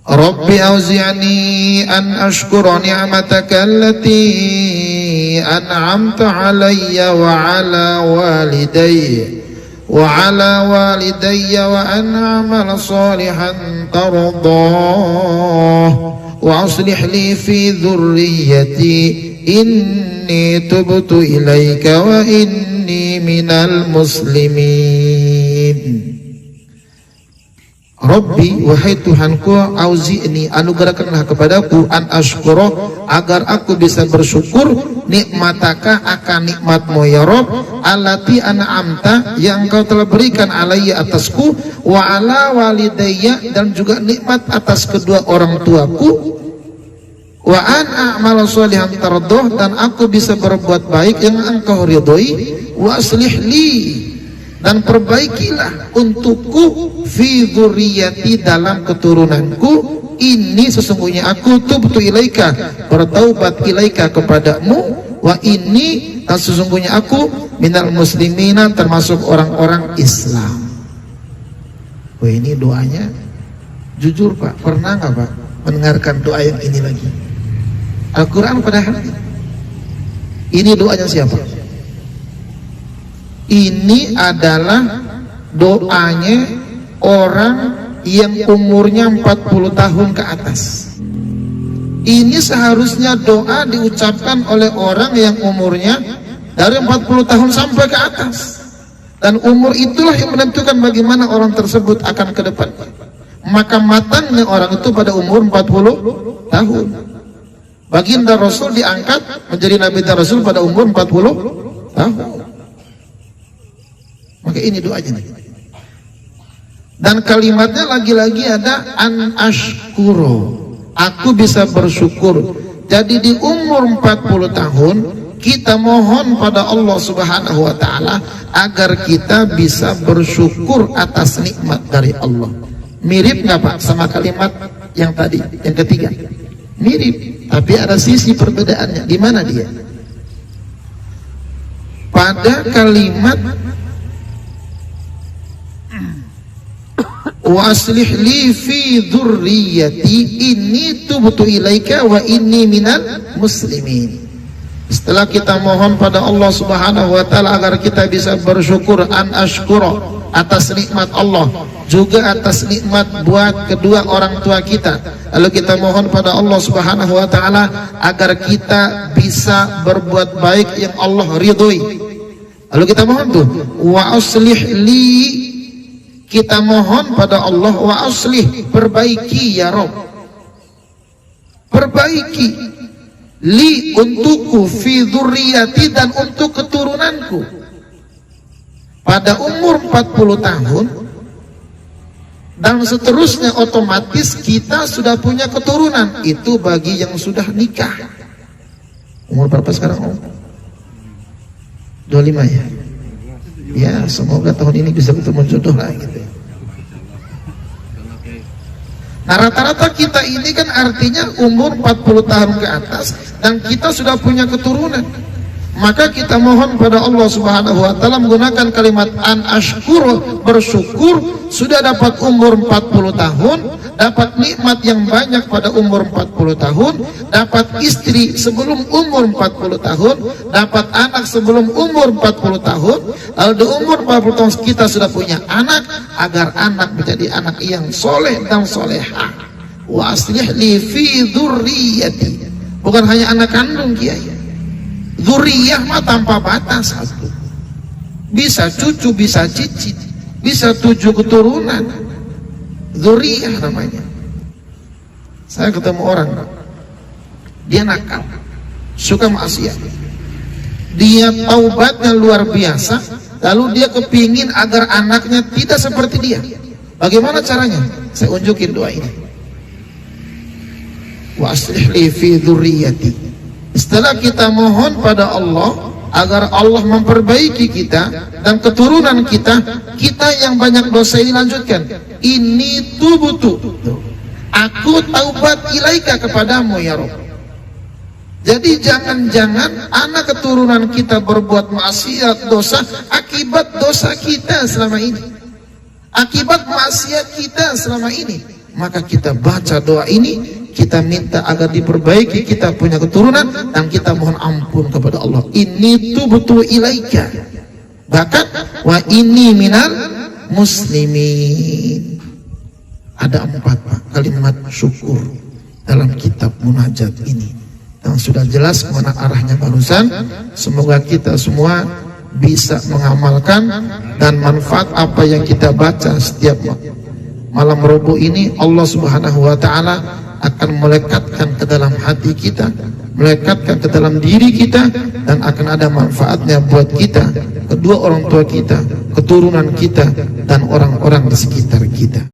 Rabbi auzi'ni an ashkura ni'mataka allati an'amta alayya wa ala walidayya wa an a'mala salihan tardah wa aslih li fi dhurriyyati inni tubtu ilaika wa inni minal muslimin. Rabbi, wahai Tuhanku, auzi'ni, anugerahkanlah kepadaku an ashkura, agar aku bisa bersyukur nikmataka, akan nikmatmu ya Rabb, allati an'amta, yang engkau telah berikan alayya atasku, wa ala walidayya, dan juga nikmat atas kedua orang tuaku, wa an a'mal sholihan tardoh, dan aku bisa berbuat baik yang engkau ridhoi, wa aslih li, dan perbaikilah untukku fi dzurriyyati, dalam keturunanku, ini sesungguhnya aku tubtu ilaika, bertaubat ilaika kepadamu, wa ini, dan sesungguhnya aku minal muslimina, termasuk orang-orang Islam. Wah, ini doanya jujur Pak, pernah nggak Pak mendengarkan doa yang ini lagi? Al-Quran pada hari ini doanya siapa? Ini adalah doanya orang yang umurnya 40 tahun ke atas. Ini seharusnya doa diucapkan oleh orang yang umurnya dari 40 tahun sampai ke atas. Dan umur itulah yang menentukan bagaimana orang tersebut akan ke depan. Maka matangnya orang itu pada umur 40 tahun. Baginda Rasul diangkat menjadi Nabi dan Rasul pada umur 40 tahun. Maka ini doanya. Dan kalimatnya lagi-lagi ada an ashkuro, aku bisa bersyukur. Jadi di umur 40 tahun kita mohon pada Allah Subhanahu wa taala agar kita bisa bersyukur atas nikmat dari Allah. Mirip nggak Pak sama kalimat yang tadi, yang ketiga? Mirip, tapi ada sisi perbedaannya. Di mana dia? Pada kalimat wa aslih li fi dzurriyyati inni tubtu ilaika wa inni minal muslimin. Setelah kita mohon pada Allah Subhanahu wa taala agar kita bisa bersyukur an ashkura, atas nikmat Allah, juga atas nikmat buat kedua orang tua kita, lalu kita mohon pada Allah Subhanahu wa taala agar kita bisa berbuat baik yang Allah ridhoi. Lalu kita mohon tuh wa aslih li, kita mohon pada Allah wa aslih, perbaiki ya Rabb, perbaiki li, untukku, fi dzurriyyati, dan untuk keturunanku. Pada umur 40 tahun dan seterusnya otomatis kita sudah punya keturunan. Itu bagi yang sudah nikah. Umur berapa sekarang Om? 25 ya? Ya, semoga tahun ini bisa ketemu jodoh lah gitu. Nah, rata-rata kita ini kan artinya umur 40 tahun ke atas dan kita sudah punya keturunan. Maka kita mohon pada Allah Subhanahu wa taala menggunakan kalimat an ashkur, bersyukur, sudah dapat umur 40 tahun, dapat nikmat yang banyak pada umur 40 tahun, dapat istri sebelum umur 40 tahun, dapat anak sebelum umur 40 tahun, lalu di umur 40 tahun kita sudah punya anak, agar anak menjadi anak yang soleh dan solehah. Wa aslih li fi dzurriyyati, bukan hanya anak kandung Kiai. Dzurriyyah mah tanpa batas, bisa cucu, bisa cicit, bisa 7 keturunan. Dzurriyyah namanya. Saya ketemu orang, dia nakal, suka maksiat, dia taubatnya luar biasa, lalu dia kepingin agar anaknya tidak seperti dia. Bagaimana caranya? Saya unjukin doa ini. Wa aslih li fi dzurriyyati. Setelah kita mohon pada Allah agar Allah memperbaiki kita dan keturunan kita, kita yang banyak dosa ini lanjutkan. Ini tubutu, aku taubat ilaika kepadamu ya Rabb. Jadi jangan-jangan anak keturunan kita berbuat maksiat, dosa, akibat dosa kita selama ini, akibat maksiat kita selama ini. Maka kita baca doa ini, kita minta agar diperbaiki kita punya keturunan, dan kita mohon ampun kepada Allah. Ini tubtu ilaika, bahkan wa ini minal muslimin. Ada 4 Pak kalimat syukur dalam kitab munajat ini, dan sudah jelas kemana arahnya barusan. Semoga kita semua bisa mengamalkan dan manfaat apa yang kita baca setiap malam Rabu ini. Allah Subhanahu wa ta'ala akan melekatkan ke dalam hati kita, melekatkan ke dalam diri kita, dan akan ada manfaatnya buat kita, kedua orang tua kita, keturunan kita, dan orang-orang di sekitar kita.